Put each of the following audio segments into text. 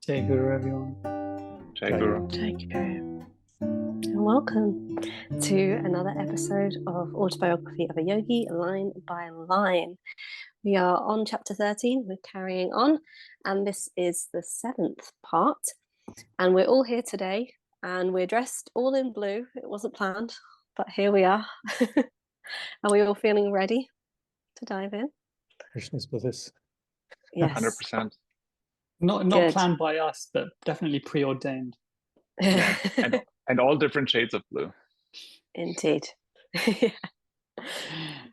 Jai Guru, everyone. Jai Guru. Jai Guru. And welcome to another episode of Autobiography of a Yogi, line by line. We are on chapter 13, we're carrying on, and this is the 7th part. And we're all here today, and we're dressed all in blue. It wasn't planned, but here we are. Are we all feeling ready to dive in? Krishna's with us. Yes. 100%. Not Good. planned by us, but definitely preordained. Yeah. and all different shades of blue. Indeed. Yeah.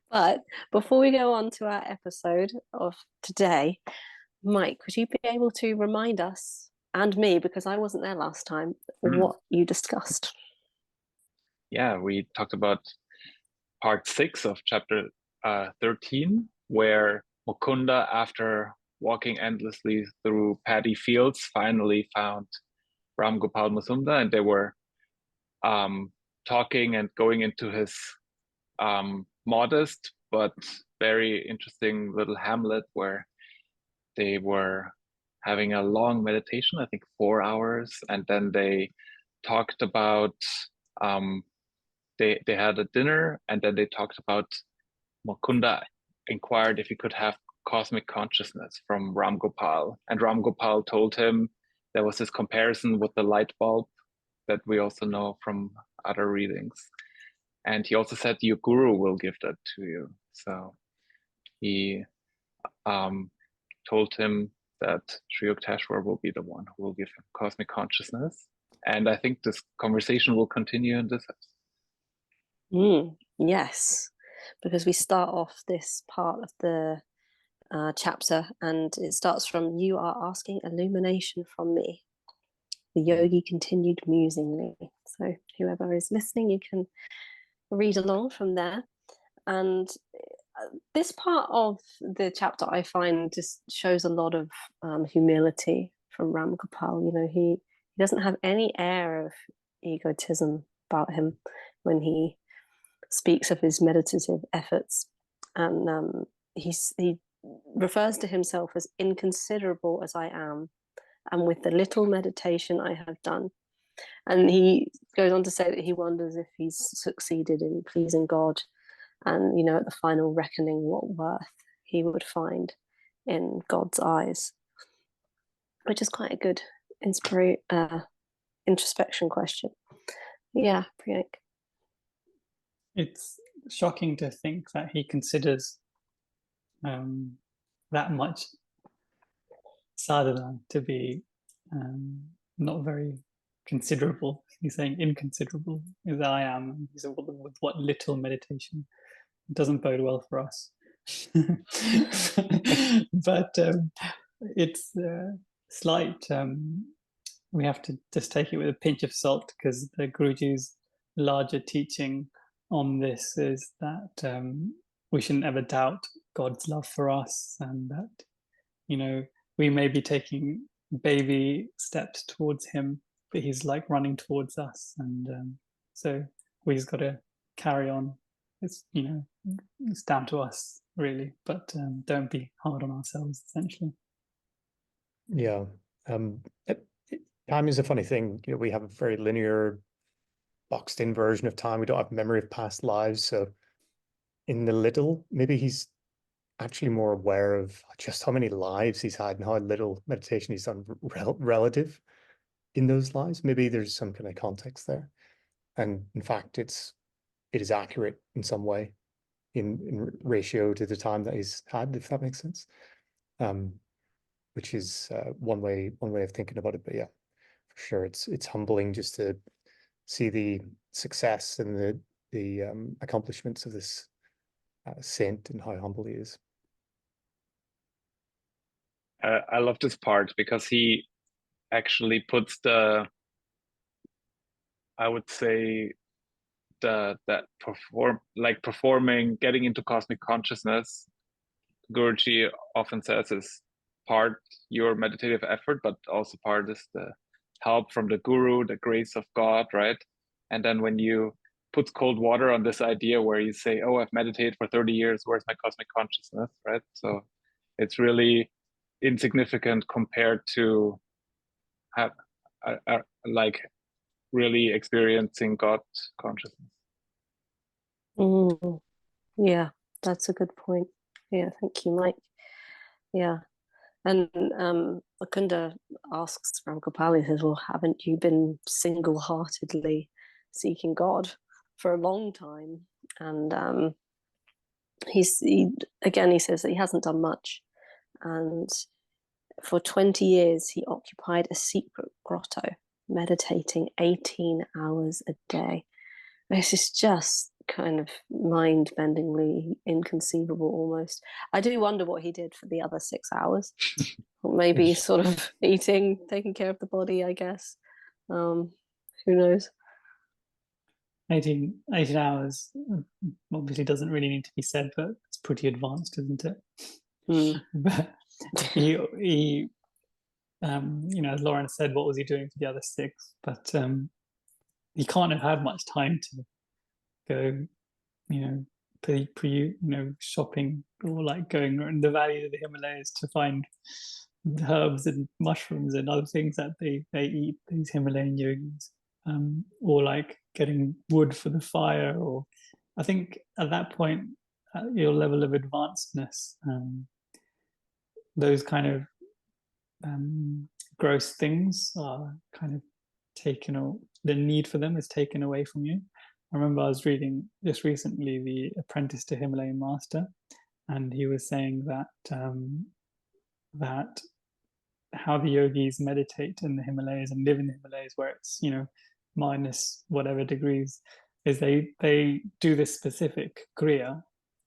But before we go on to our episode of today, Mike, would you be able to remind us, and me, because I wasn't there last time, what you discussed? Yeah, we talked about part 6 of chapter 13, where Mukunda, after walking endlessly through paddy fields, finally found Ram Gopal Mazumdar, and they were talking and going into his modest but very interesting little hamlet where they were having a long meditation, I think 4 hours, and then they talked about they had a dinner, and then they talked about Mukunda inquired if he could have cosmic consciousness from Ram Gopal, and Ram Gopal told him there was this comparison with the light bulb that we also know from other readings. And he also said your guru will give that to you. So he told him that Sri Yukteswar will be the one who will give him cosmic consciousness. And I think this conversation will continue in this episode. Yes, because we start off this part of the chapter, and it starts from, "You are asking illumination from me." The yogi continued musingly. So whoever is listening, you can read along from there. And this part of the chapter, I find, just shows a lot of humility from Ram Gopal. You know, he doesn't have any air of egotism about him when he speaks of his meditative efforts, and he refers to himself as inconsiderable as I am, and with the little meditation I have done. And he goes on to say that he wonders if he's succeeded in pleasing God, and, you know, at the final reckoning, what worth he would find in God's eyes, which is quite a good introspection question. Yeah, Priyank. It's shocking to think that he considers that much sadhana to be not very considerable. He's saying inconsiderable as I am. He said, with what little meditation. It doesn't bode well for us. But it's slight. We have to just take it with a pinch of salt, because the Guruji's larger teaching on this is that we shouldn't ever doubt God's love for us, and that, you know, we may be taking baby steps towards him, but he's like running towards us, and so we just got to carry on. It's, you know, it's down to us really, but don't be hard on ourselves, essentially. Yeah. Time is a funny thing. You know, we have a very linear, boxed in version of time. We don't have memory of past lives. So in the little, maybe he's actually more aware of just how many lives he's had and how little meditation he's done relative in those lives. Maybe there's some kind of context there. And in fact, it is accurate in some way in ratio to the time that he's had, if that makes sense. Which is one way of thinking about it. But yeah, for sure, it's humbling just to see the success and the accomplishments of this saint and how humble he is. I love this part because he actually puts I would say, performing, getting into cosmic consciousness, Guruji often says, is part your meditative effort, but also part is the help from the guru, the grace of God, right? And then when you put cold water on this idea where you say, oh, I've meditated for 30 years, where's my cosmic consciousness, right? So it's really insignificant compared to are like really experiencing God consciousness. Yeah, that's a good point. Yeah, thank you, Mike. Yeah. And Mukunda asks Ram Gopal, he says, well, haven't you been single-heartedly seeking God for a long time? And he says that he hasn't done much. And for 20 years, he occupied a secret grotto, meditating 18 hours a day. This is just kind of mind-bendingly inconceivable almost. I do wonder what he did for the other 6 hours. Or maybe sort of eating, taking care of the body, I guess. Who knows? 18 hours obviously doesn't really need to be said, but it's pretty advanced, isn't it? But he as Lauren said, what was he doing for the other 6? But he can't have had much time to go, shopping or like going in the valley of the Himalayas to find herbs and mushrooms and other things that they eat, these Himalayan yogis, or like getting wood for the fire. Or I think at that point, at your level of advancedness, those kind of gross things are kind of taken, or the need for them is taken away from you. I remember I was reading just recently The Apprentice to Himalayan Master, and he was saying that how the yogis meditate in the Himalayas and live in the Himalayas, where it's minus whatever degrees, is they do this specific kriya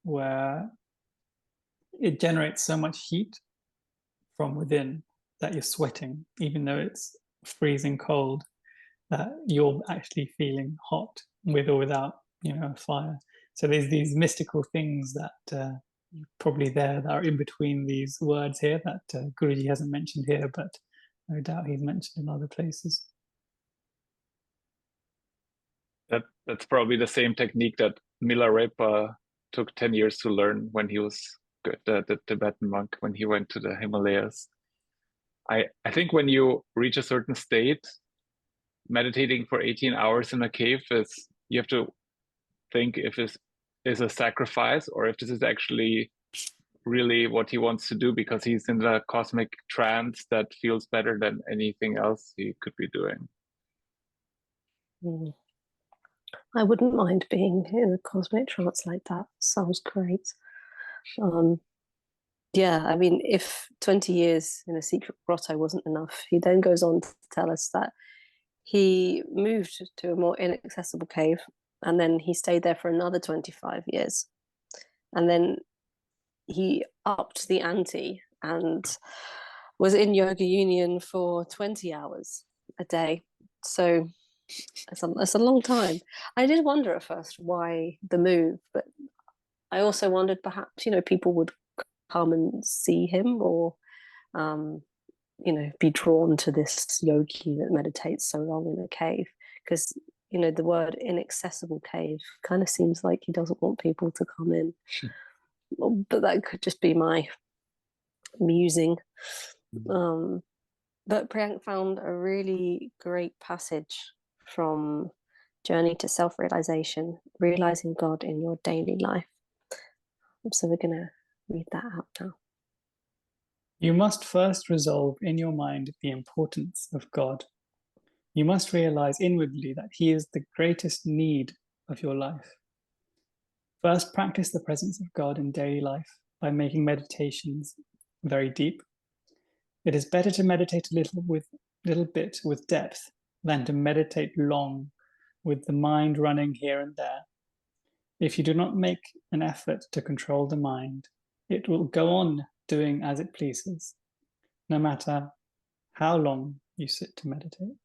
where it generates so much heat from within that you're sweating, even though it's freezing cold, that you're actually feeling hot with or without a fire. So there's these mystical things that probably that are in between these words here that Guruji hasn't mentioned here, but no doubt he's mentioned in other places. That's probably the same technique that Milarepa took 10 years to learn when he was the Tibetan monk, when he went to the Himalayas. I think when you reach a certain state, meditating for 18 hours in a cave you have to think if this is a sacrifice or if this is actually really what he wants to do, because he's in the cosmic trance that feels better than anything else he could be doing. I wouldn't mind being in a cosmic trance like that. Sounds great. Yeah, I mean, if 20 years in a secret grotto wasn't enough, he then goes on to tell us that he moved to a more inaccessible cave, and then he stayed there for another 25 years. And then he upped the ante and was in yoga union for 20 hours a day. So that's a long time. I did wonder at first why the move, but I also wondered perhaps, people would come and see him, or be drawn to this yogi that meditates so long in a cave, because the word inaccessible cave kind of seems like he doesn't want people to come in. But that could just be my musing. But Priyank found a really great passage from Journey to Self-Realization, Realizing God in Your Daily Life. So we're going to read that out now. You must first resolve in your mind the importance of God. You must realize inwardly that He is the greatest need of your life. First, practice the presence of God in daily life by making meditations very deep. It is better to meditate a little bit with depth than to meditate long with the mind running here and there. If you do not make an effort to control the mind, it will go on doing as it pleases, no matter how long you sit to meditate.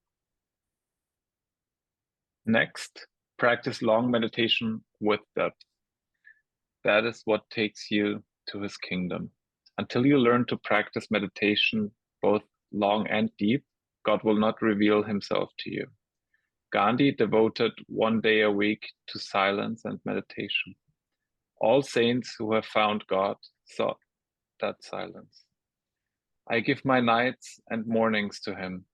Next, practice long meditation with depth. That is what takes you to His kingdom. Until you learn to practice meditation both long and deep, God will not reveal Himself to you. Gandhi devoted 1 day a week to silence and meditation. All saints who have found God sought that silence. I give my nights and mornings to Him.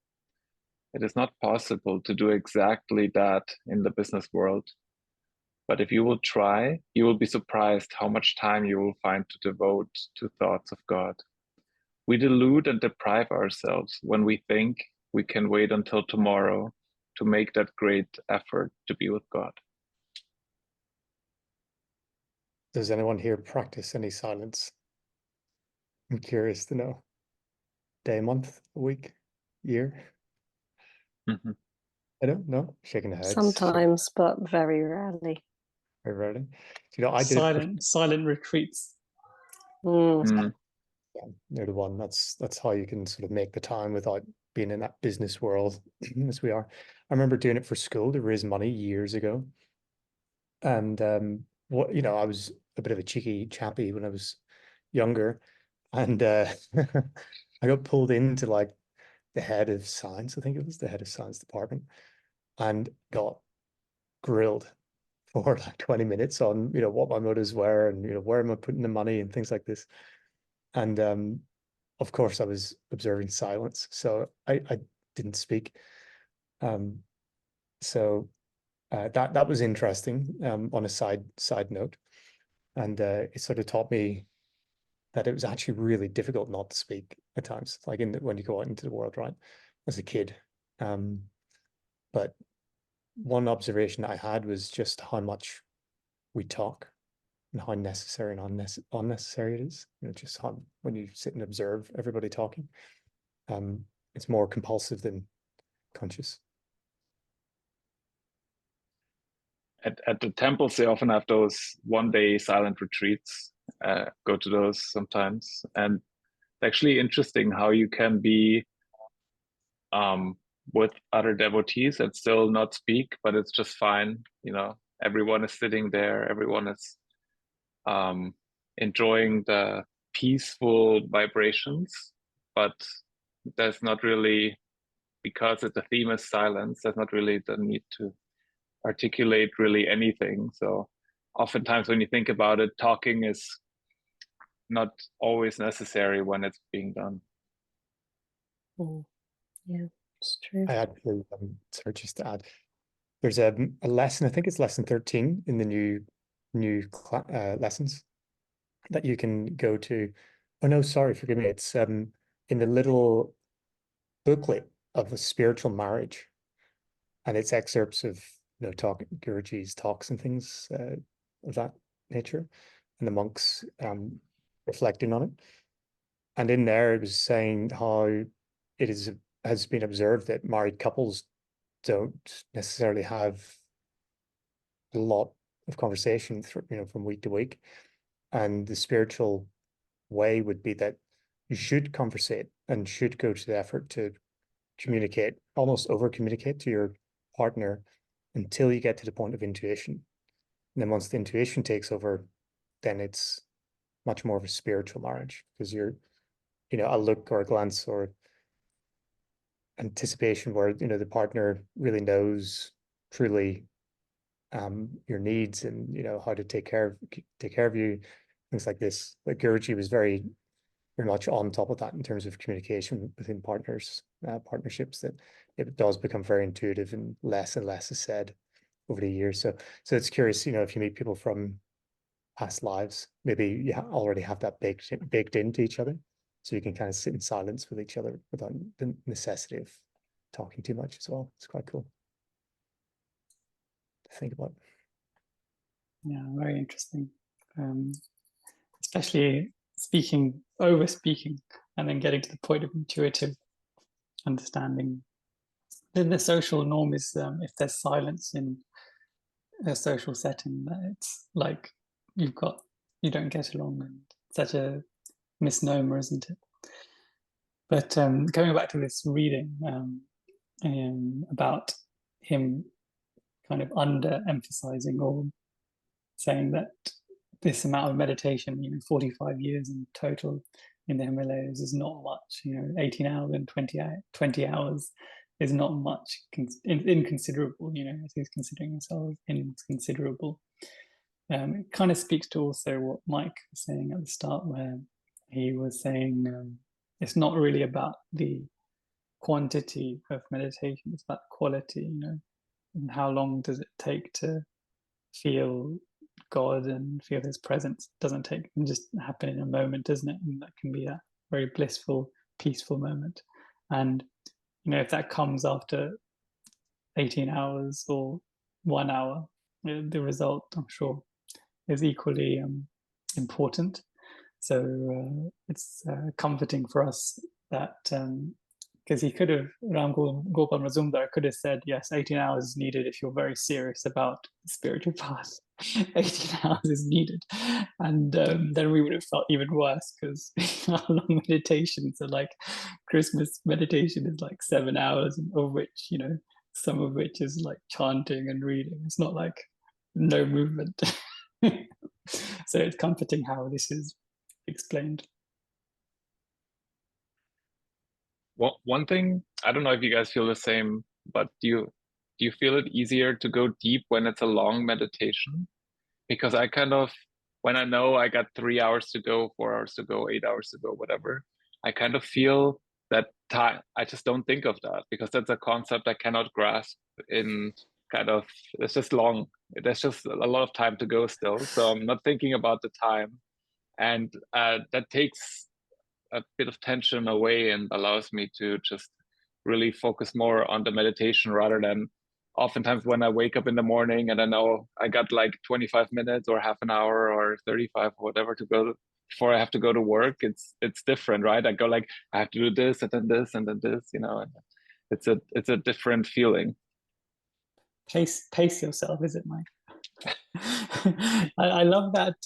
It is not possible to do exactly that in the business world. But if you will try, you will be surprised how much time you will find to devote to thoughts of God. We delude and deprive ourselves when we think we can wait until tomorrow to make that great effort to be with God. Does anyone here practice any silence? I'm curious to know. Day, month, a week, year? Mm-hmm. I don't know. Shaking the head. Sometimes, but very rarely. Very rarely. You know, I did silent retreats. Mm. Yeah, they're the one. That's how you can sort of make the time without being in that business world as we are. I remember doing it for school to raise money years ago. And what you know, I was a bit of a cheeky chappy when I was younger, and I got pulled into like the head of science. I think it was the head of science department, and got grilled for like 20 minutes on, you know, what my motives were and, you know, where am I putting the money and things like this. And of course I was observing silence, so I didn't speak. So that was interesting on a side note. And it sort of taught me that it was actually really difficult not to speak at times, like when you go out into the world, right, as a kid. But one observation I had was just how much we talk and how necessary and unnecessary it is. You know, just how when you sit and observe everybody talking, it's more compulsive than conscious. At the temples, they often have those one-day silent retreats. Go to those sometimes, and it's actually interesting how you can be with other devotees and still not speak, but it's just fine. You know, everyone is sitting there, everyone is enjoying the peaceful vibrations, but there's not really, because the theme is silence, there's not really the need to articulate really anything. So oftentimes when you think about it, talking is not always necessary when it's being done. Yeah, it's true. I actually, sorry, just to add, there's a lesson, I think it's lesson 13 in the new lessons that you can go to. Oh no, sorry, forgive me. It's in the little booklet of a spiritual marriage, and it's excerpts of, you know, Guruji's talks and things of that nature, and the monks reflecting on it. And in there, it was saying how has been observed that married couples don't necessarily have a lot of conversation from week to week, and the spiritual way would be that you should conversate and should go to the effort to communicate, almost over communicate to your partner until you get to the point of intuition. And then once the intuition takes over, then it's much more of a spiritual marriage, because you're, you know, a look or a glance or anticipation where, you know, the partner really knows truly your needs and, you know, how to take care of you, things like this. Like Guruji was very much on top of that in terms of communication within partnerships, that it does become very intuitive and less is said over the years. So it's curious, you know, if you meet people from past lives, maybe you already have that baked into each other, so you can kind of sit in silence with each other without the necessity of talking too much as well. It's quite cool to think about. Yeah, very interesting. Especially over speaking, and then getting to the point of intuitive understanding. Then the social norm is if there's silence in a social setting, it's like you don't get along, and such a misnomer, isn't it? But going back to this reading about him kind of under-emphasizing or saying that this amount of meditation, 45 years in total in the Himalayas is not much. 18 hours and 20 hours is not much, inconsiderable, as he's considering himself inconsiderable. It kind of speaks to also what Mike was saying at the start, where he was saying it's not really about the quantity of meditation, it's about quality, you know, and how long does it take to feel God and feel his presence. It doesn't take, it can just happen in a moment, doesn't it? And that can be a very blissful, peaceful moment. And, you know, if that comes after 18 hours or 1 hour, the result, I'm sure, is equally important. So it's comforting for us that, because he could have, Ram Gopal Mazumdar could have said, yes, 18 hours is needed if you're very serious about the spiritual path. 18 hours is needed. And then we would have felt even worse, because our long meditations are like, Christmas meditation is like 7 hours, of which, you know, some of which is like chanting and reading. It's not like no movement. So it's comforting how this is explained. Well, one thing, I don't know if you guys feel the same, but do you feel it easier to go deep when it's a long meditation? Because I kind of, when I know I got 3 hours to go, 4 hours to go, 8 hours to go, whatever, I kind of feel that time. I just don't think of that, because that's a concept I cannot grasp in kind of, it's just long. There's just a lot of time to go still. So I'm not thinking about the time. And that takes a bit of tension away and allows me to just really focus more on the meditation, rather than oftentimes when I wake up in the morning and I know I got like 25 minutes or half an hour or 35 or whatever to go before I have to go to work. It's different, right? I go like, I have to do this and then this and then this, you know, and it's a different feeling. Pace yourself, is it, Mike? I love that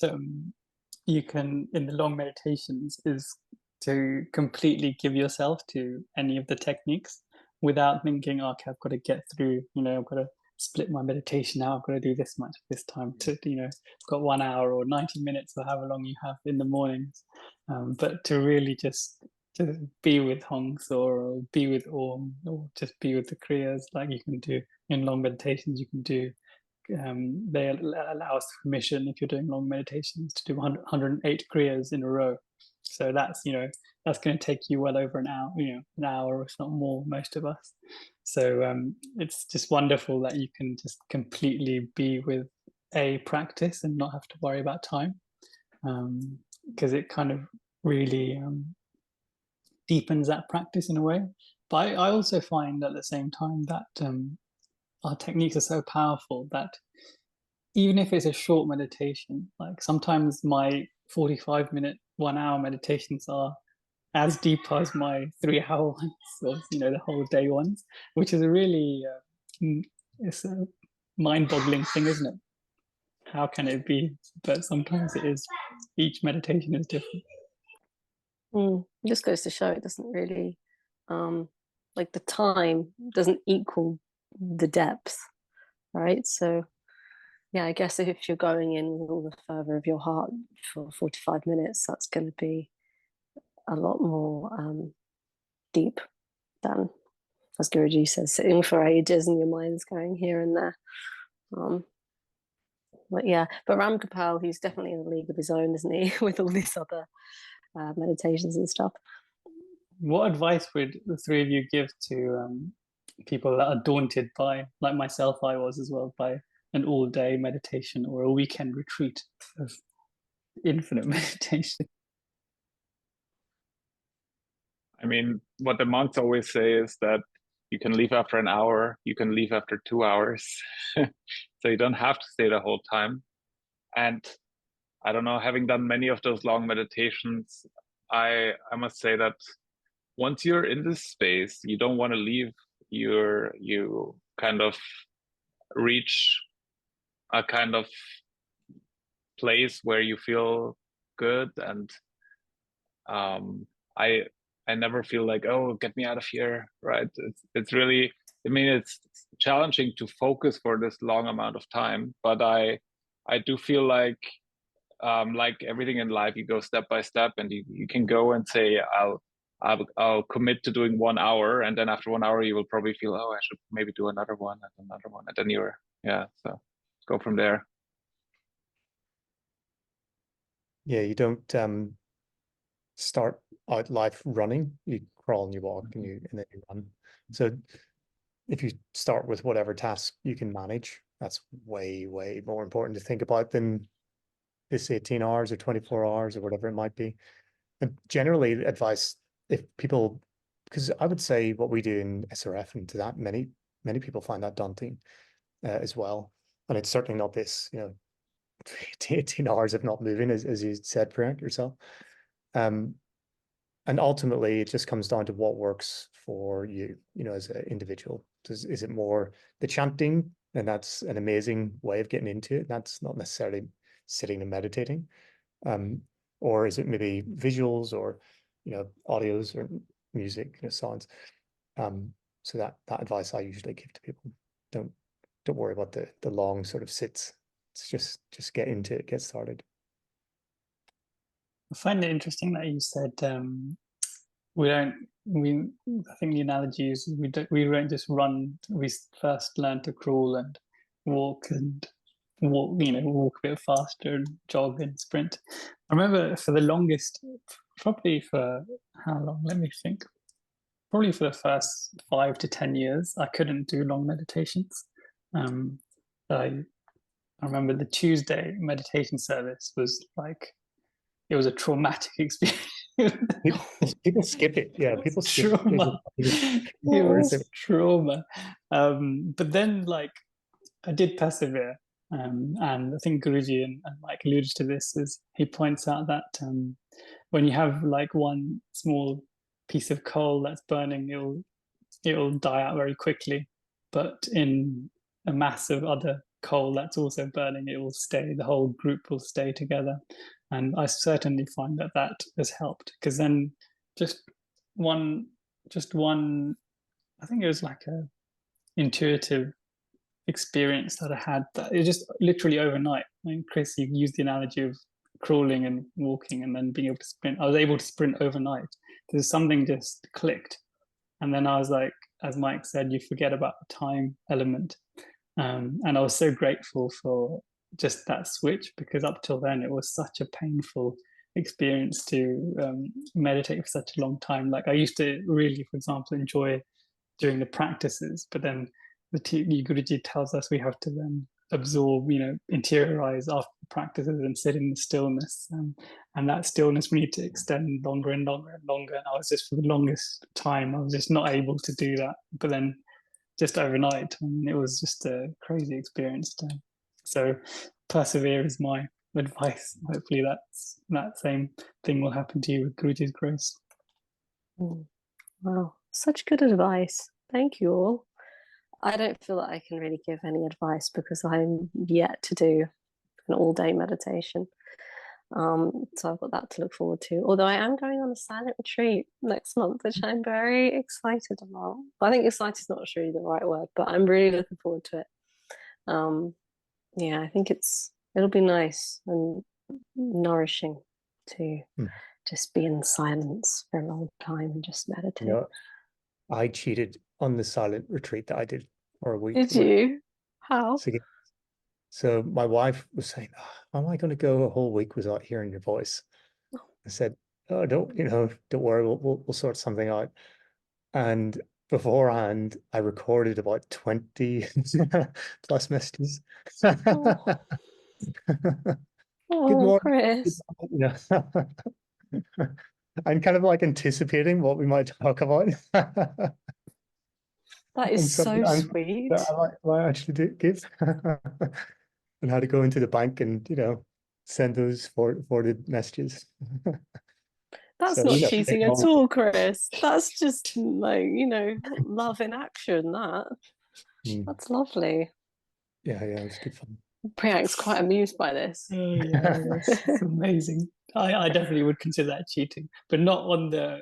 you can, in the long meditations, is to completely give yourself to any of the techniques without thinking, okay, I've got to get through, you know, I've got to split my meditation now, I've got to do this much this time to, you know, I've got 1 hour or 90 minutes or however long you have in the mornings. But to really just to be with Hongs or be with Om or just be with the Kriyas, like you can do in long meditations, you can do they allow us permission, if you're doing long meditations, to do 108 kriyas in a row. So that's, you know, that's going to take you well over an hour, you know, an hour, if not more, most of us. So it's just wonderful that you can just completely be with a practice and not have to worry about time, because it kind of really deepens that practice in a way. But I also find at the same time that our techniques are so powerful that even if it's a short meditation, like sometimes my 45-minute, 1 hour meditations are as deep as my 3 hour ones, or, you know, the whole day ones, which is a really, it's a mind-boggling thing, isn't it? How can it be? But sometimes it is. Each meditation is different. It just goes to show it doesn't really, like the time doesn't equal the depth, right? So yeah, I guess if you're going in with all the fervor of your heart for 45 minutes, that's going to be a lot more deep than, as Guruji says, sitting for ages and your mind's going here and there. But yeah, but Ram Gopal, he's definitely in a league of his own, isn't he, with all these other meditations and stuff. What advice would the three of you give to people that are daunted by, like myself, I was as well, by an all-day meditation or a weekend retreat of infinite meditation? I mean, what the monks always say is that you can leave after an hour, you can leave after 2 hours. So you don't have to stay the whole time. And I don't know, having done many of those long meditations, I must say that once you're in this space, you don't want to leave. You kind of reach a kind of place where you feel good, and I never feel like, oh, get me out of here, right? It's really, I mean, it's challenging to focus for this long amount of time, but I do feel like everything in life, you go step by step, and you can go and say, I'll commit to doing 1 hour, and then after 1 hour you will probably feel, oh, I should maybe do another one and another one, and then so go from there. Yeah, you don't start out life running. You crawl and you walk and then you run. So if you start with whatever task you can manage, that's way, way more important to think about than this 18 hours or 24 hours or whatever it might be. And generally advice, if people, because I would say what we do in SRF, and to that many people find that daunting as well. And it's certainly not this, 18 hours of not moving, as you said, Priyank, yourself. And ultimately, it just comes down to what works for you, as an individual. Is it more the chanting? And that's an amazing way of getting into it. That's not necessarily sitting and meditating. Or is it maybe visuals or, audios or music, sounds? So that advice I usually give to people. Don't worry about the long sort of sits. It's just get into it, get started. I find it interesting that you said I think the analogy is we don't just run. We first learn to crawl and walk walk a bit faster and jog and sprint. I remember for the longest, probably for how long? Let me think. Probably for the first 5 to 10 years, I couldn't do long meditations. I remember the Tuesday meditation service was like, it was a traumatic experience. People skip it. Yeah, people skip trauma. It was trauma. But then, like, I did persevere. And I think Guruji and Mike alluded to this, is he points out that when you have like one small piece of coal that's burning, it'll die out very quickly. But in a mass of other coal that's also burning, it will stay. The whole group will stay together. And I certainly find that has helped, because then just one, I think it was like a intuitive experience that I had, that it just literally overnight. I mean, Chris, you used the analogy of crawling and walking and then being able to sprint. I was able to sprint overnight. There's something just clicked. And then I was like, as Mike said, you forget about the time element. And I was so grateful for just that switch, because up till then it was such a painful experience to meditate for such a long time. Like I used to really, for example, enjoy doing the practices, but then the Guruji tells us we have to then absorb, interiorize after the practices and sit in the stillness. And that stillness we need to extend longer and longer and longer. And I was just, for the longest time, I was just not able to do that. But then just overnight, it was just a crazy experience. So persevere is my advice. Hopefully that same thing will happen to you with Guruji's grace. Wow, such good advice. Thank you all. I don't feel that I can really give any advice, because I'm yet to do an all-day meditation. So I've got that to look forward to. Although I am going on a silent retreat next month, which I'm very excited about. I think excited is not really the right word, but I'm really looking forward to it. I think it'll be nice and nourishing to just be in silence for a long time and just meditate. I cheated on the silent retreat that I did for a week. Did you? How? So my wife was saying, "How am I going to go a whole week without hearing your voice?" I said, "Oh, don't worry, we'll sort something out." And beforehand, I recorded about 20 plus messages. Oh, Good morning, Chris. I'm kind of like anticipating what we might talk about. That is so sweet. I actually give and how to go into the bank and send those forwarded messages. That's not cheating at all, Chris. That's just like love in action. That's lovely. Yeah, it's good fun. Priyank's quite amused by this. Oh yeah, it's amazing. I definitely would consider that cheating, but not on the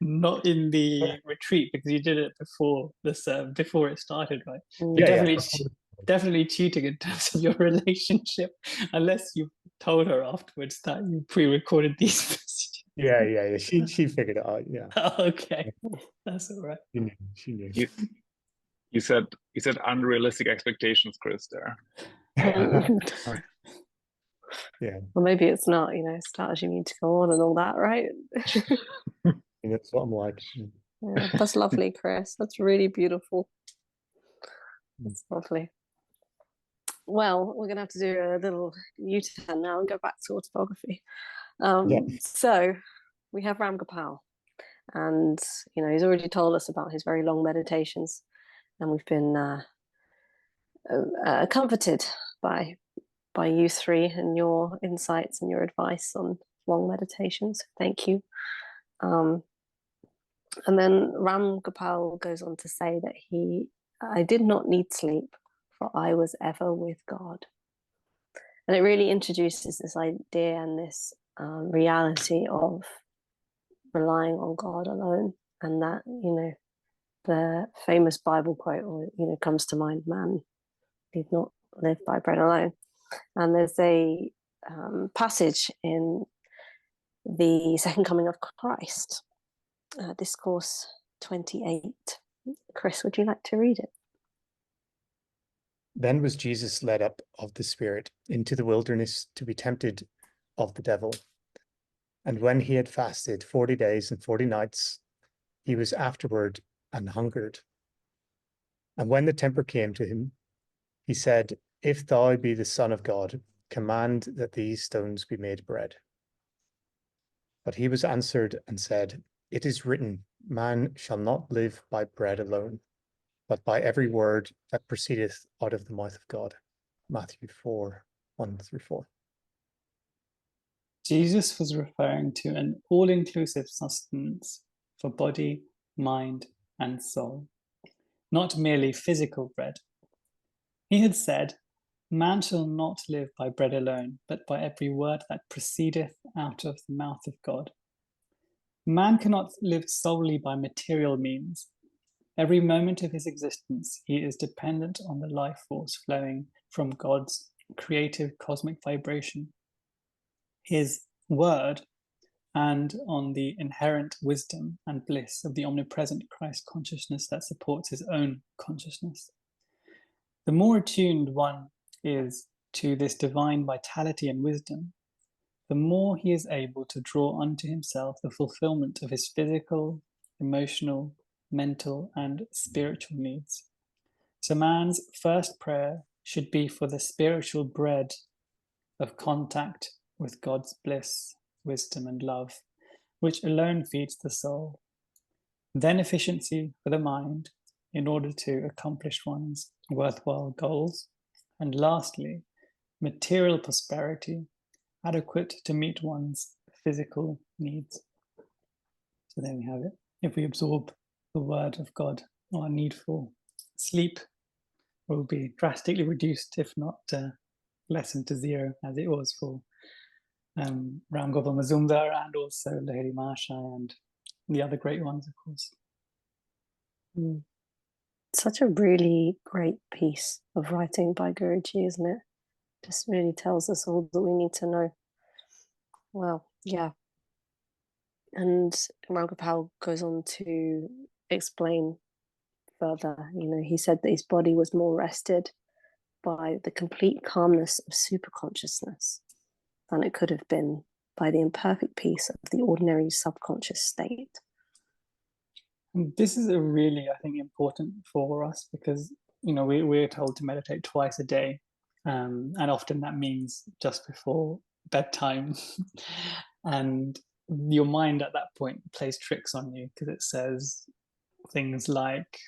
not in the retreat, because you did it before before it started, right? Definitely cheating in terms of your relationship, unless you told her afterwards that you pre-recorded these messages. Yeah. She figured it out. Yeah. Okay, that's all right. She knew. You said unrealistic expectations, Chris. There. Yeah. Well, maybe it's not. Start as you need to go on and all that, right? That's what I'm like. Yeah, that's lovely, Chris. That's really beautiful. That's lovely. Well, we're going to have to do a little U-turn now and go back to autobiography. So we have Ram Gopal, and he's already told us about his very long meditations, and we've been comforted by you three and your insights and your advice on long meditations. Thank you. And then Ram Gopal goes on to say that I did not need sleep, for I was ever with God. And it really introduces this idea and this reality of relying on God alone. And that, the famous Bible quote, comes to mind, man did not live by bread alone. And there's a passage in the Second Coming of Christ, Discourse 28. Chris, would you like to read it? Then was Jesus led up of the Spirit into the wilderness to be tempted of the devil. And when he had fasted 40 days and 40 nights, he was afterward and hungered. And when the tempter came to him, he said, If thou be the Son of God, command that these stones be made bread. But he was answered and said, It is written, man shall not live by bread alone, but by every word that proceedeth out of the mouth of God. Matthew 4:1-4. Jesus was referring to an all-inclusive sustenance for body, mind, and soul, not merely physical bread. He had said, man shall not live by bread alone, but by every word that proceedeth out of the mouth of God. Man cannot live solely by material means. Every moment of his existence, he is dependent on the life force flowing from God's creative cosmic vibration, his word, and on the inherent wisdom and bliss of the omnipresent Christ consciousness that supports his own consciousness. The more attuned one is to this divine vitality and wisdom, the more he is able to draw unto himself the fulfillment of his physical, emotional, mental, and spiritual needs. So man's first prayer should be for the spiritual bread of contact with God's bliss, wisdom, and love, which alone feeds the soul. Then efficiency for the mind in order to accomplish one's worthwhile goals. And lastly, material prosperity adequate to meet one's physical needs. So there we have it. If we absorb the word of God, our need for sleep will be drastically reduced, if not lessened to zero, as it was for Ram Gopal Mazumdar and also Lahiri Mahashaya and the other great ones, of course. Such a really great piece of writing by Guruji, isn't it? Just really tells us all that we need to know. Well, yeah. And Ram Gopal goes on to explain further. He said that his body was more rested by the complete calmness of superconsciousness than it could have been by the imperfect peace of the ordinary subconscious state. And this is a really, I think, important for us because, we're told to meditate twice a day. And often that means just before bedtime. And your mind at that point plays tricks on you because it says things like,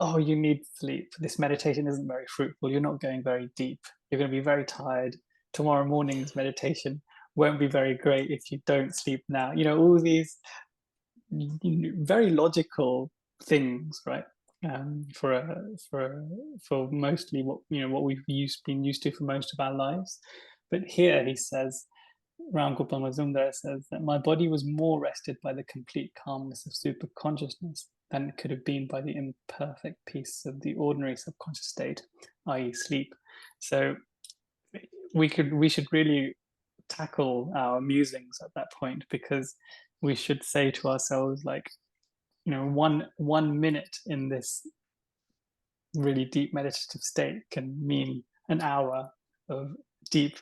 oh, you need sleep. This meditation isn't very fruitful. You're not going very deep. You're going to be very tired. Tomorrow morning's meditation won't be very great if you don't sleep now. All these very logical things, right? For mostly what we've been used to for most of our lives. But here he says, Ram Gopal Mazumdar says that my body was more rested by the complete calmness of super consciousness than it could have been by the imperfect peace of the ordinary subconscious state, i.e. sleep. So we should really tackle our musings at that point, because we should say to ourselves, like, 1 minute in this really deep meditative state can mean an hour of deep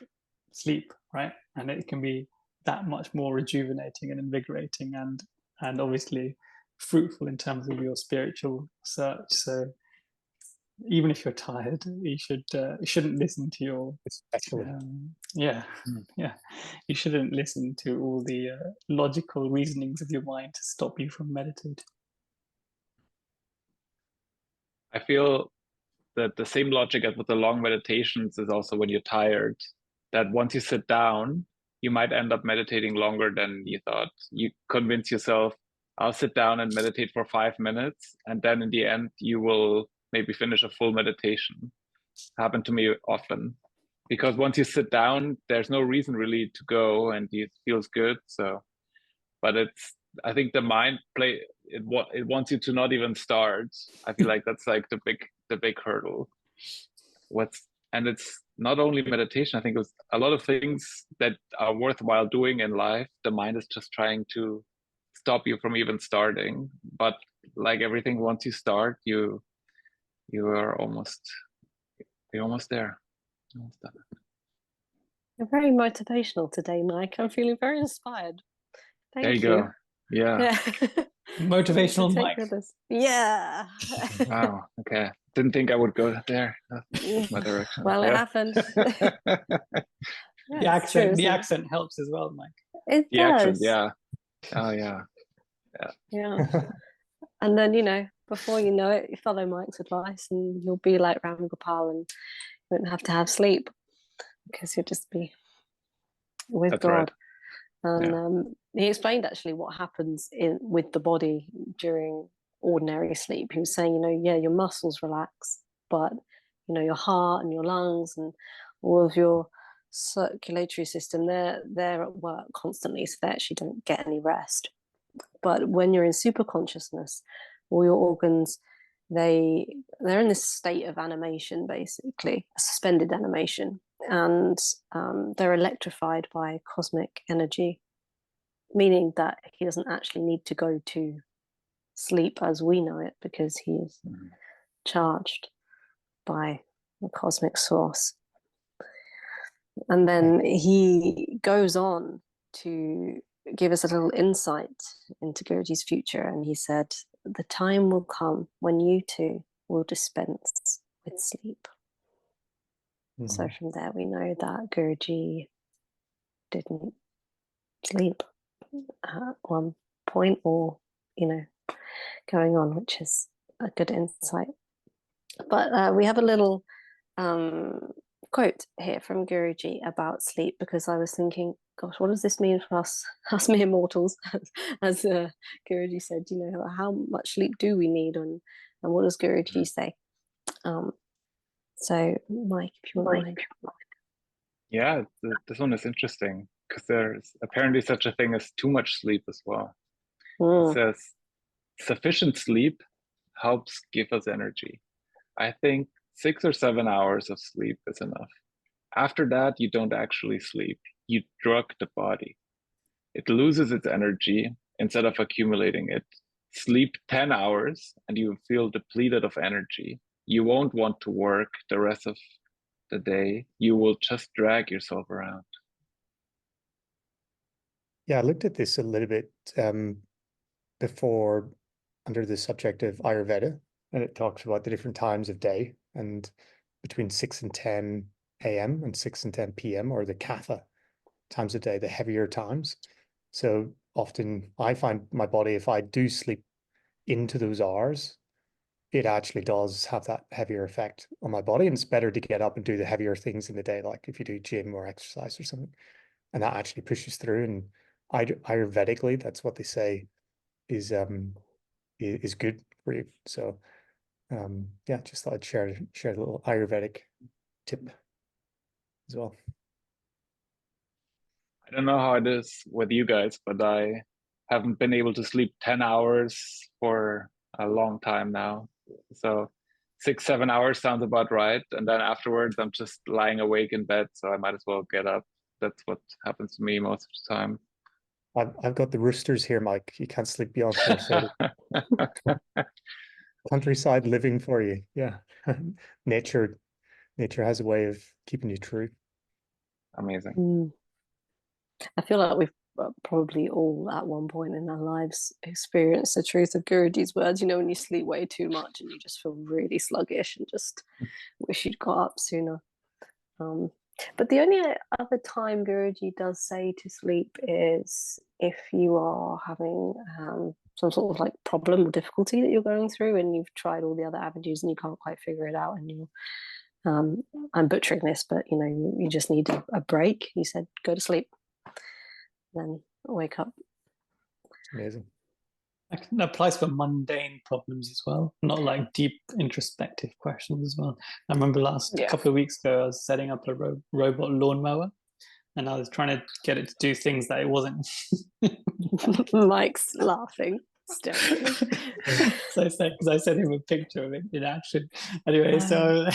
sleep, right? And it can be that much more rejuvenating and invigorating and and obviously fruitful in terms of your spiritual search. So even if you're tired, you shouldn't listen to your Especially. you shouldn't listen to all the logical reasonings of your mind to stop you from meditating. I feel that the same logic as with the long meditations is also when you're tired, that once you sit down, you might end up meditating longer than you thought. You convince yourself, I'll sit down and meditate for 5 minutes, and then in the end, you will maybe finish a full meditation. Happened to me often. Because once you sit down, there's no reason really to go, and it feels good. So, but I think the mind it wants you to not even start. I feel like that's like the big hurdle. And it's not only meditation. I think it was a lot of things that are worthwhile doing in life. The mind is just trying to stop you from even starting. But like everything, once you start, you're almost there. Almost done. You're very motivational today, Mike. I'm feeling very inspired. Thank there you go. Yeah. Motivational Mike. Yeah. Wow. Okay. Didn't think I would go there. That's my direction. Well, it happened. The accent helps as well, Mike. It the does. Accent, yeah. Oh yeah. Yeah. And then, before you know it, you follow Mike's advice and you'll be like Ram Gopal and you won't have to have sleep because you'll just be with That's God. Right. And he explained actually what happens with the body during ordinary sleep. He was saying, your muscles relax, but your heart and your lungs and all of your circulatory system, they're at work constantly, so they actually don't get any rest. But when you're in super consciousness, all your organs, they're in this state of animation, basically a suspended animation, and they're electrified by cosmic energy, meaning that he doesn't actually need to go to sleep as we know it because he is charged by the cosmic source. And then he goes on to give us a little insight into Guruji's future, and he said, the time will come when you too will dispense with sleep. So from there we know that Guruji didn't sleep at one point or going on, which is a good insight. But we have a little quote here from Guruji about sleep, because I was thinking, gosh, what does this mean for us mere mortals? As Guruji said, how much sleep do we need, and what does Guruji say? So Mike, if you want to. Yeah, this one is interesting because there's apparently such a thing as too much sleep as well. It says sufficient sleep helps give us energy. I think 6 or 7 hours of sleep is enough. After that, you don't actually sleep. You drug the body. It loses its energy instead of accumulating it. Sleep 10 hours and you feel depleted of energy. You won't want to work the rest of the day. You will just drag yourself around. Yeah, I looked at this a little bit before under the subject of Ayurveda, and it talks about the different times of day, and between 6 and 10 a.m. and 6 and 10 p.m. or the kapha times of day, the heavier times. So often I find my body, if I do sleep into those hours, it actually does have that heavier effect on my body, and it's better to get up and do the heavier things in the day, like if you do gym or exercise or something, and that actually pushes through. And Ayurvedically, that's what they say is good for you. So yeah, just thought I'd share a little Ayurvedic tip as well. I don't know how it is with you guys, but I haven't been able to sleep 10 hours for a long time now. So 6, 7 hours sounds about right. And then afterwards, I'm just lying awake in bed. So I might as well get up. That's what happens to me most of the time. I've got the roosters here, Mike. You can't sleep beyond 4:30. Countryside living for you. Yeah. Nature has a way of keeping you true. Amazing. I feel like we've probably all at one point in our lives experienced the truth of Guruji's words. You know, when you sleep way too much and you just feel really sluggish and just wish you'd got up sooner. But the only other time Guruji does say to sleep is if you are having some sort of like problem or difficulty that you're going through, and you've tried all the other avenues and you can't quite figure it out, and you're I'm butchering this, but you know, you just need a break. He said, go to sleep, then wake up. Amazing. That applies for mundane problems as well, not like deep introspective questions as well. I remember last couple of weeks ago, I was setting up a robot lawnmower, and I was trying to get it to do things that it wasn't. Mike's laughing. So because I sent him a picture of it in action. Anyway, so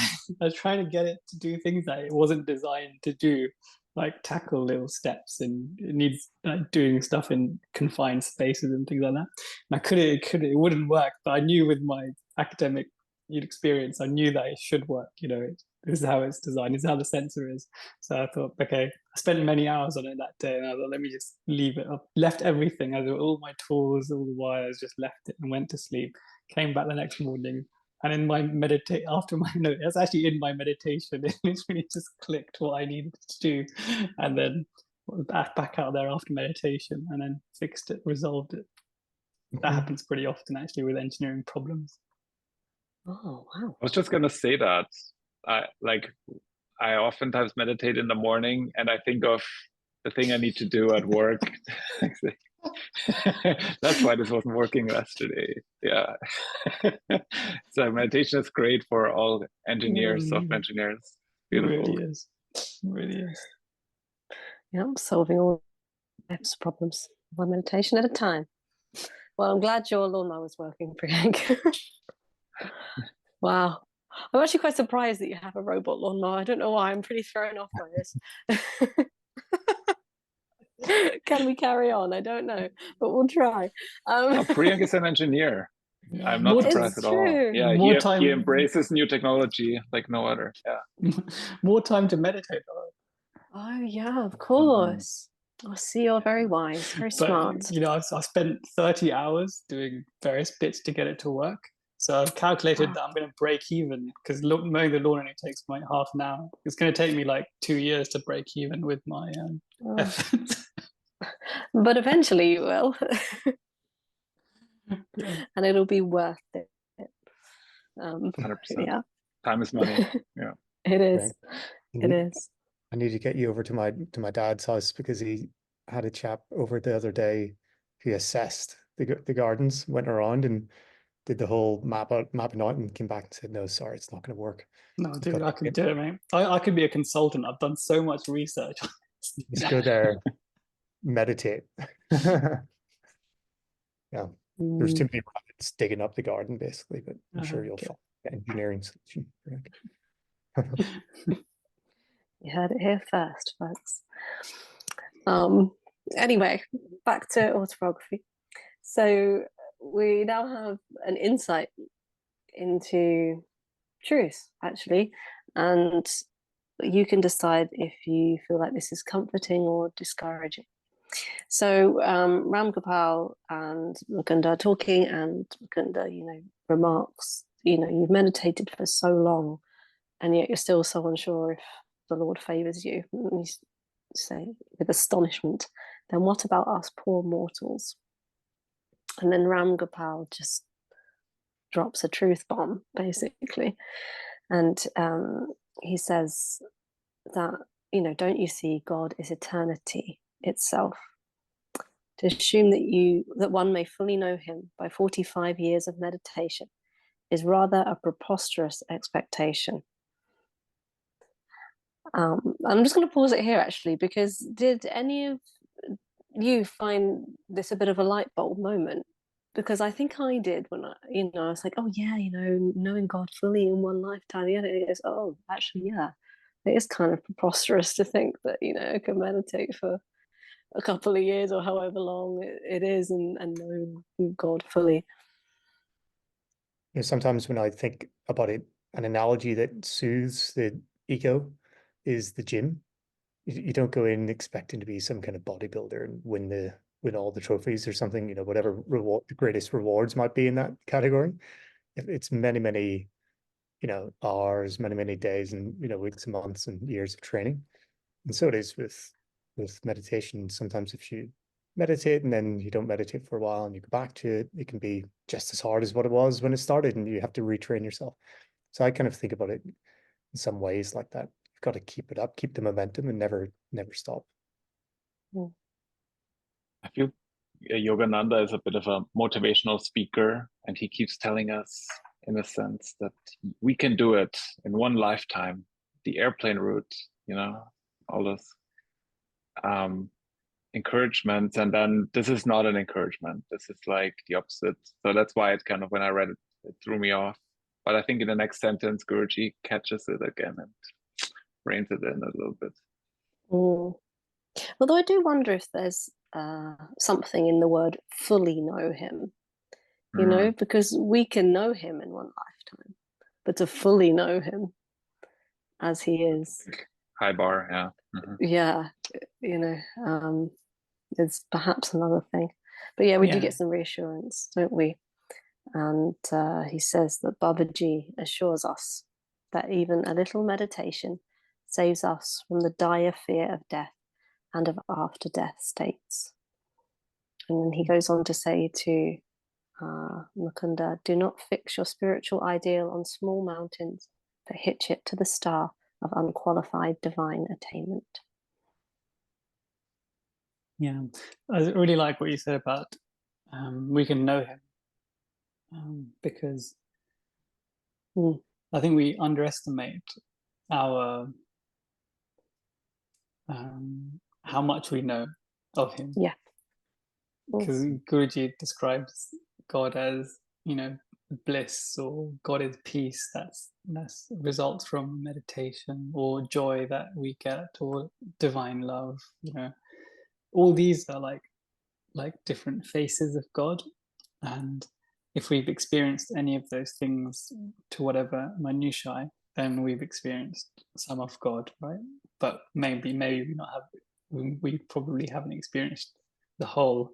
I was trying to get it to do things that it wasn't designed to do, like tackle little steps, and it needs like doing stuff in confined spaces and things like that. And it wouldn't work, but I knew with my academic experience, I knew that it should work. You know, this is how it's designed. This is how the sensor is. So I thought, okay, I spent many hours on it that day, and I thought, let me just leave it up. Left everything. I got all my tools, all the wires, just left it and went to sleep. Came back the next morning, and in my it's actually in my meditation, it literally just clicked what I needed to do, and then back out there after meditation, and then fixed it, resolved it. That happens pretty often actually with engineering problems. Oh wow! I was just gonna say that I oftentimes meditate in the morning, and I think of the thing I need to do at work. That's why this wasn't working yesterday. Yeah. So meditation is great for all engineers, software engineers. Beautiful. It really is. It really is. Yeah, I'm solving all types of problems one meditation at a time. Well, I'm glad your lawnmower was working, Priyank. Wow. I'm actually quite surprised that you have a robot lawnmower. I don't know why. I'm pretty thrown off by this. Can we carry on? I don't know, but we'll try. Priyank is an engineer. I'm not surprised at all. Yeah, he embraces new technology like no other. Yeah. More time to meditate. Oh yeah, of course. I see, you're very wise, very smart. You know, I spent 30 hours doing various bits to get it to work. So I've calculated that I'm going to break even, because mowing the lawn only takes like half an hour. It's going to take me like 2 years to break even with my efforts. But eventually you will. Yeah. And it'll be worth it. 100%. Yeah. Time is money. Yeah. It is. It is. I need to get you over to my dad's house, because he had a chap over the other day who assessed the gardens, went around and did the whole mapping out, and came back and said, no, sorry, it's not going to work. No, dude, I could do it, mate. I could be a consultant. I've done so much research. Just go there, meditate. Yeah. There's too many rabbits digging up the garden, basically, but I'm sure you'll find the engineering solution. You heard it here first, folks. Anyway, back to autobiography. So we now have an insight into truth, actually, and you can decide if you feel like this is comforting or discouraging. So Ram Gopal and Mukunda are talking, and Mukunda, remarks, you've meditated for so long, and yet you're still so unsure if the Lord favors you. And you say with astonishment, then what about us poor mortals? And then Ram Gopal just drops a truth bomb, basically. And he says that, don't you see God is eternity itself? To assume that one may fully know him by 45 years of meditation is rather a preposterous expectation. I'm just going to pause it here, actually, because did any of you find this a bit of a light bulb moment? Because I think I did when I was like, oh yeah, knowing God fully in one lifetime. Yeah, it is. Oh, actually, yeah, it is kind of preposterous to think that I can meditate for a couple of years or however long it is and know God fully. Sometimes when I think about it, an analogy that soothes the ego is the gym. You don't go in expecting to be some kind of bodybuilder and win all the trophies or something, whatever the greatest rewards might be in that category. It's many hours, many days, and weeks and months and years of training. And so it is with meditation. Sometimes if you meditate and then you don't meditate for a while and you go back to it, it can be just as hard as what it was when it started, and you have to retrain yourself. So I kind of think about it in some ways like that. You've got to keep it up, keep the momentum, and never stop. I feel Yogananda is a bit of a motivational speaker, and he keeps telling us, in a sense, that we can do it in one lifetime. The airplane route, all those encouragements, and then this is not an encouragement. This is like the opposite. So that's why it kind of, when I read it, it threw me off. But I think in the next sentence, Guruji catches it again and reins it in a little bit. Although I do wonder if there's something in the word fully know him, because we can know him in one lifetime, but to fully know him as he is. High bar, yeah. Yeah, it's perhaps another thing. But yeah, we do get some reassurance, don't we? And he says that Babaji assures us that even a little meditation saves us from the dire fear of death and of after-death states. And then he goes on to say to Mukunda, do not fix your spiritual ideal on small mountains, but hitch it to the star of unqualified divine attainment. Yeah, I really like what you said about we can know him, because I think we underestimate our how much we know of him. Yeah, because Guruji describes God as bliss, or God is peace. That's results from meditation, or joy that we get, or divine love. All these are like different faces of God, and if we've experienced any of those things to whatever minutiae, then we've experienced some of God, right? But maybe we not have. We probably haven't experienced the whole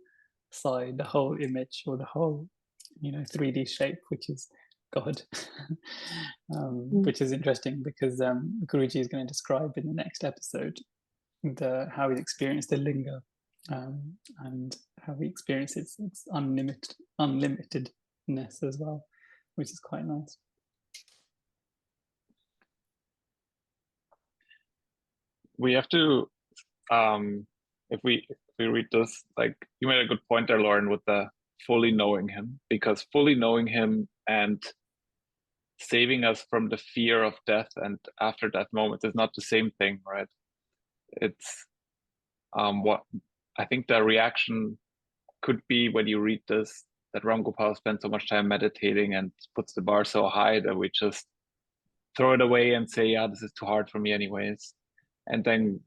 side, the whole image, or the whole 3D shape, which is God. Which is interesting, because Guruji is going to describe in the next episode how he experienced the linga, and how he experiences its unlimitedness as well, which is quite nice. We have to, if we read this, like you made a good point there, Lauren, with the fully knowing him, because fully knowing him and saving us from the fear of death and after death moments is not the same thing, right? It's what I think the reaction could be when you read this, that Ram Gopal spends so much time meditating and puts the bar so high that we just throw it away and say, yeah, this is too hard for me anyways. And then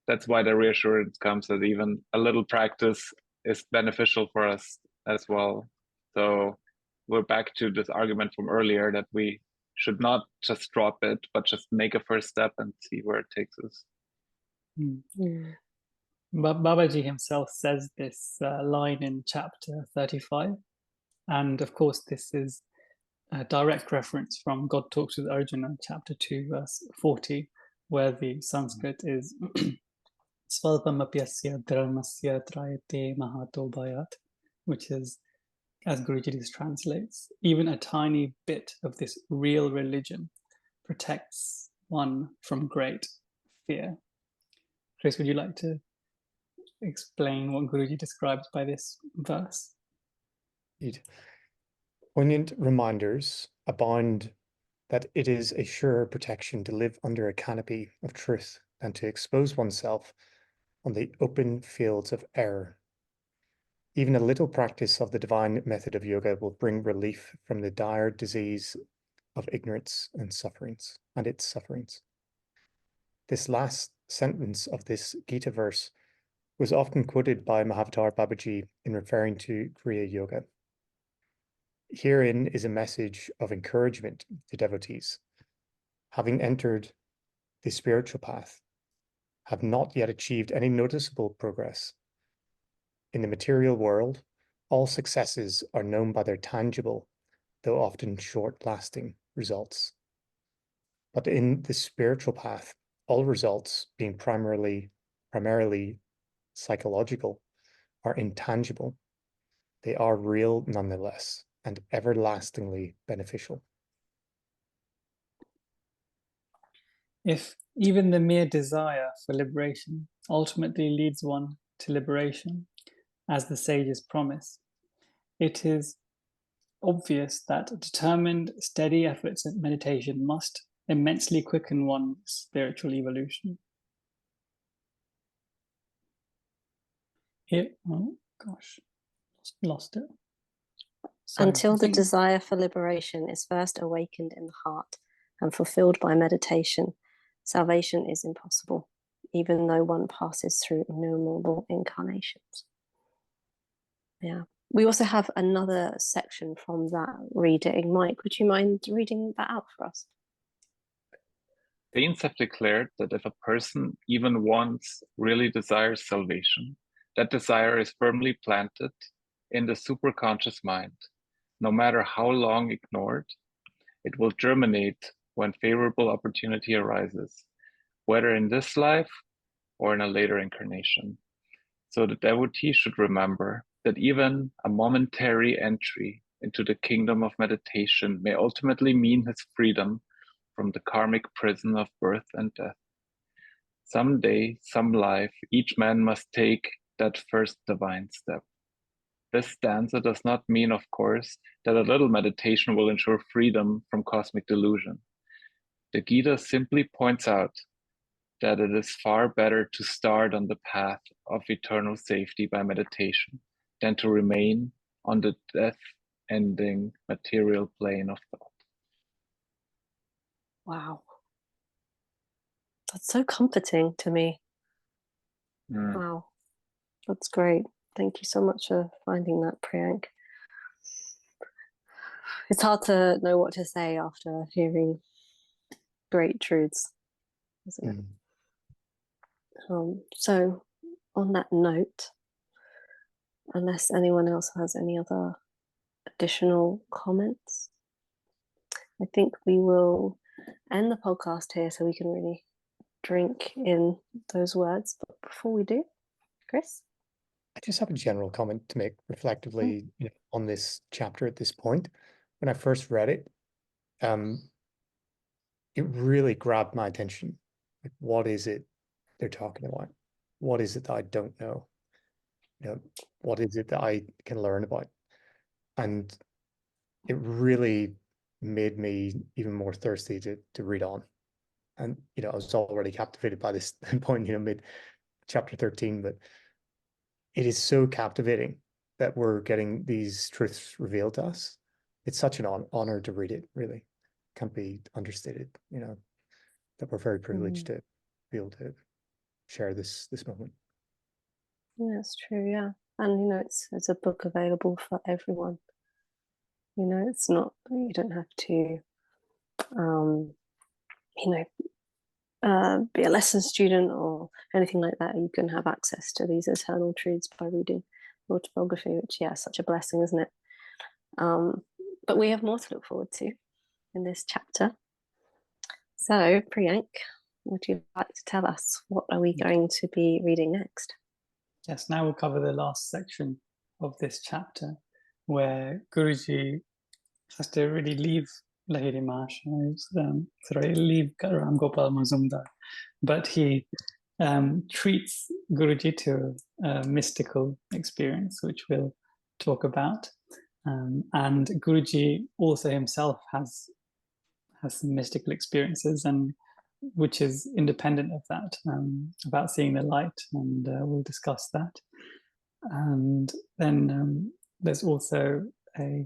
that's why the reassurance comes that even a little practice is beneficial for us as well. So we're back to this argument from earlier that we should not just drop it, but just make a first step and see where it takes us. Babaji himself says this line in chapter 35, and of course this is a direct reference from God Talks with Arjuna, chapter 2, verse 40, where the Sanskrit is Svalpamapyasya dharmasya trayate mahato bhayat, which is, as Guruji translates, even a tiny bit of this real religion protects one from great fear. Chris, would you like to explain what Guruji describes by this verse? Indeed. Poignant reminders abound that it is a surer protection to live under a canopy of truth than to expose oneself on the open fields of error. Even a little practice of the divine method of yoga will bring relief from the dire disease of ignorance and its sufferings. This last sentence of this Gita verse was often quoted by Mahavatar Babaji in referring to Kriya Yoga. Herein is a message of encouragement to devotees. Having entered the spiritual path, have not yet achieved any noticeable progress. In the material world, all successes are known by their tangible, though often short-lasting results. But in the spiritual path, all results, being primarily psychological, are intangible. They are real nonetheless, and everlastingly beneficial. If even the mere desire for liberation ultimately leads one to liberation, as the sages promise, it is obvious that determined, steady efforts at meditation must immensely quicken one's spiritual evolution. Here, oh gosh, lost it. Sorry, Until I the think- desire for liberation is first awakened in the heart and fulfilled by meditation, salvation is impossible, even though one passes through innumerable incarnations. Yeah. We also have another section from that reading. Mike, would you mind reading that out for us? Saints have declared that if a person even once really desires salvation, that desire is firmly planted in the superconscious mind. No matter how long ignored, it will germinate when favorable opportunity arises, whether in this life or in a later incarnation. So the devotee should remember that even a momentary entry into the kingdom of meditation may ultimately mean his freedom from the karmic prison of birth and death. Someday, some life, each man must take that first divine step. This stanza does not mean, of course, that a little meditation will ensure freedom from cosmic delusion. The Gita simply points out that it is far better to start on the path of eternal safety by meditation than to remain on the death-ending material plane of thought. Wow. That's so comforting to me. Wow. That's great. Thank you so much for finding that, Priyank. It's hard to know what to say after hearing great truths, isn't it? So on that note, unless anyone else has any other additional comments, I think we will end the podcast here so we can really drink in those words. But before we do, Chris? I just have a general comment to make reflectively on this chapter at this point. When I first read it, it really grabbed my attention. Like, what is it they're talking about? What is it that I don't know? What is it that I can learn about? And it really made me even more thirsty to read on. And I was already captivated by this point, mid chapter 13, but it is so captivating that we're getting these truths revealed to us. It's such an honor to read it, really. Can't be understated, that we're very privileged to be able to share this moment. Yeah, that's true, yeah. And it's a book available for everyone. It's not, you don't have to be a lesson student or anything like that. You can have access to these eternal truths by reading Autobiography, which, is such a blessing, isn't it? But we have more to look forward to in this chapter. So, Priyank, would you like to tell us what are we going to be reading next? Yes, now we'll cover the last section of this chapter, where Guruji has to really leave Lahiri leave Ram Gopal Mazumdar, but he treats Guruji to a mystical experience, which we'll talk about. And Guruji also himself has some mystical experiences, and which is independent of that, about seeing the light, and we'll discuss that. And then there's also a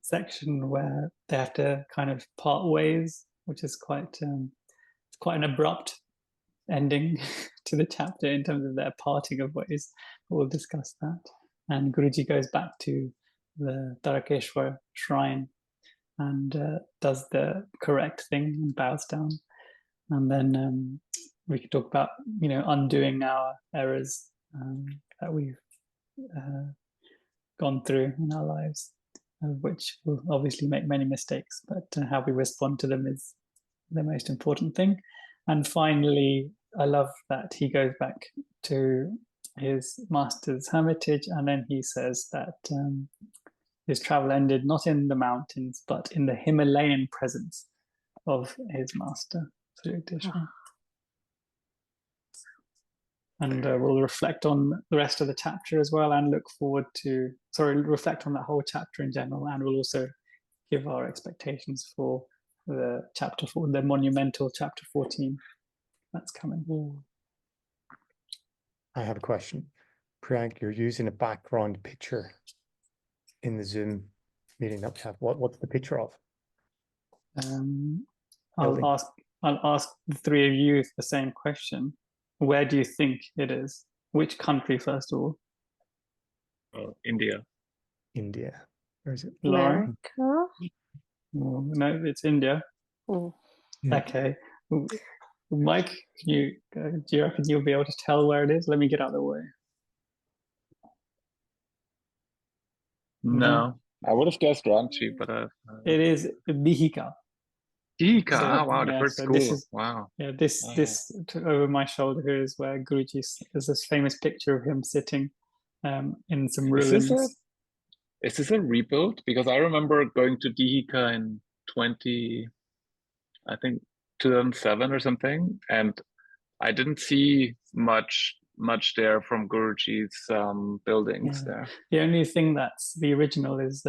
section where they have to kind of part ways, which is quite an abrupt ending to the chapter in terms of their parting of ways. But we'll discuss that. And Guruji goes back to the Tarakeshwar shrine and does the correct thing and bows down. And then we could talk about, undoing our errors that we've gone through in our lives, which will obviously make many mistakes, but how we respond to them is the most important thing. And finally, I love that he goes back to his master's hermitage, and then he says that his travel ended not in the mountains, but in the Himalayan presence of his master, Sri Krishna. And we'll reflect on the rest of the chapter as well, and reflect on that whole chapter in general, and we'll also give our expectations for the monumental chapter 14 that's coming. I have a question. Priyank, you're using a background picture in the Zoom meeting that we have. What's the picture of? I'll ask the three of you the same question. Where do you think it is? Which country, first of all? India. India. Where is it? Lauren? America? No, it's India. Oh. Yeah. Okay. Mike, do you reckon you'll be able to tell where it is? Let me get out of the way. No, I would have guessed Ranchi, but It is Dihika. Dihika. So, Wow, the yeah, first so school. this is- Wow. Yeah, this over my shoulder here is where Guruji. There's this famous picture of him sitting in some ruins. Is this a rebuild? Because I remember going to Dihika in 2007 or something, and I didn't see much there from Guruji's buildings there. The only thing that's the original is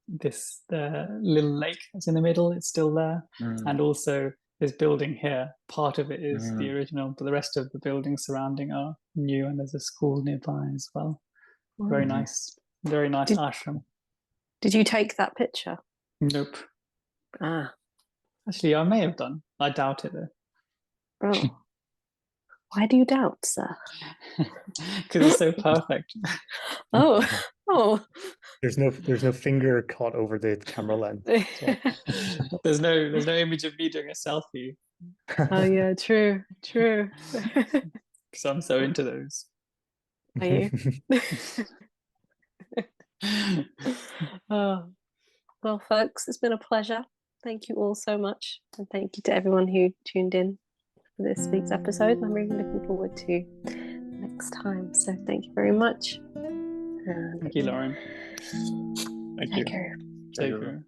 this little lake that's in the middle. It's still there, and also this building here. Part of it is the original, but the rest of the buildings surrounding are new, and there's a school nearby as well. Very nice ashram. Did you take that picture? Nope. Ah. Actually, I may have done. I doubt it though. Oh. Why do you doubt, sir? Because it's so perfect. Oh. There's no finger caught over the camera lens. There's no image of me doing a selfie. Oh yeah, true. Because I'm so into those. Are you? Oh. Well, folks, it's been a pleasure. Thank you all so much, and thank you to everyone who tuned in for this week's episode. I'm really looking forward to next time. So thank you very much. Thank you, Lauren. Thank you. Take care. Take care.